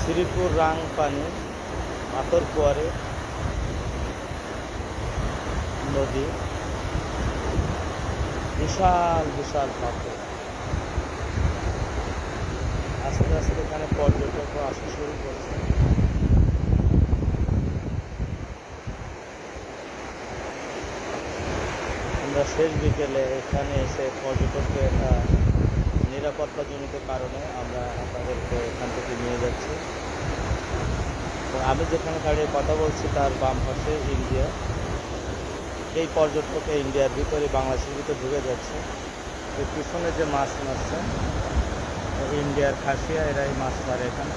শ্রীপুর রাংপানি পাথরকুয়ারে নদী, বিশাল বিশাল পাথর। আস্তে আস্তে এখানে পর্যটকরা আসা শুরু করছে। আমরা শেষ বিকেলে এখানে এসে পর্যটকদের নিরাপত্তাজনিত কারণে আমরা তাদেরকে এখান থেকে নিয়ে যাচ্ছি। তো আমি যেখানে দাঁড়িয়ে কথা বলছি তার বাম পাশে ইন্ডিয়া। এই পর্যটক ইন্ডিয়ার ভিতরে বাংলাদেশের ভিতরে ঢুকে যাচ্ছে। এই পিছনে যে মাছ মারছে ইন্ডিয়ার খাসিয়া, এরাই মাছ মারে এখানে,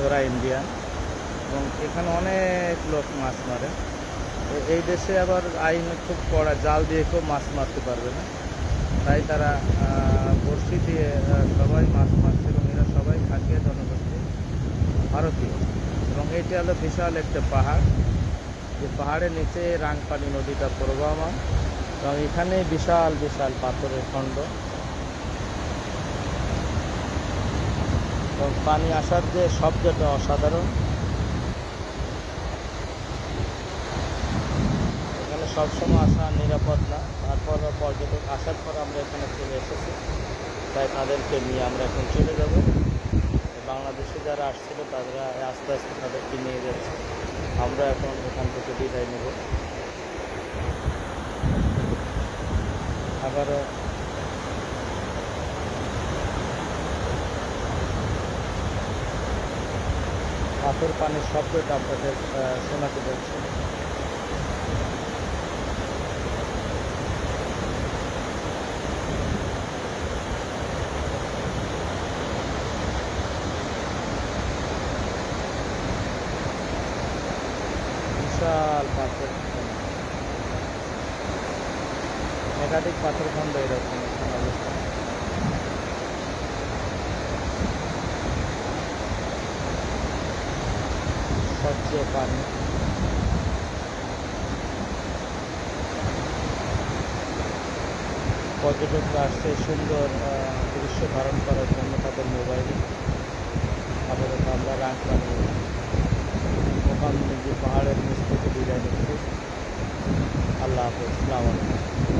ওরা ইন্ডিয়ান। এবং এখানে অনেক লোক মাছ মারে। এই দেশে আবার আইন খুব কড়া, জাল দিয়ে কেউ মাছ মারতে পারবে না, তাই তারা বড়শি দিয়ে সবাই মাছ মারছে। এবং এরা সবাই খাসিয়া জনগোষ্ঠী, ভারতীয়। এবং এটি হলো বিশাল একটা পাহাড়, যে পাহাড়ের নিচে রাংপানি নদীটা প্রবাহমান। এবং এখানে বিশাল বিশাল পাথরের খণ্ড, এবং পানি আসার যে শব্দটা অসাধারণ। এখানে সবসময় আসা নিরাপদ না, তারপর পর্যটক আসার পর আমরা এখানে চলে এসেছি, তাই তাদেরকে নিয়ে আমরা এখন চলে যাব। বাংলাদেশে যারা আসছিল তারা আস্তে আস্তে তাদেরকে নিয়ে যাচ্ছে। আমরা এখন এখান থেকে বিদায় নেব। আবারও পাথর পানির শব্দটা আপনাদের শোনাতে যাচ্ছে। বিশাল পাথর, একাধিক পাথর খণ্ড এরকম এখানে অবস্থা। স্বচ্ছ পানি, পর্যটকরা আসছে সুন্দর দৃশ্য ধারণ করার জন্য তাদের মোবাইলে। আপাতত আমরা রাংপানি ওখান যে পাহাড়ের নিচ থেকে বিদায় নিচ্ছি। আল্লাহ হাফেজ, আসসালামু আলাইকুম।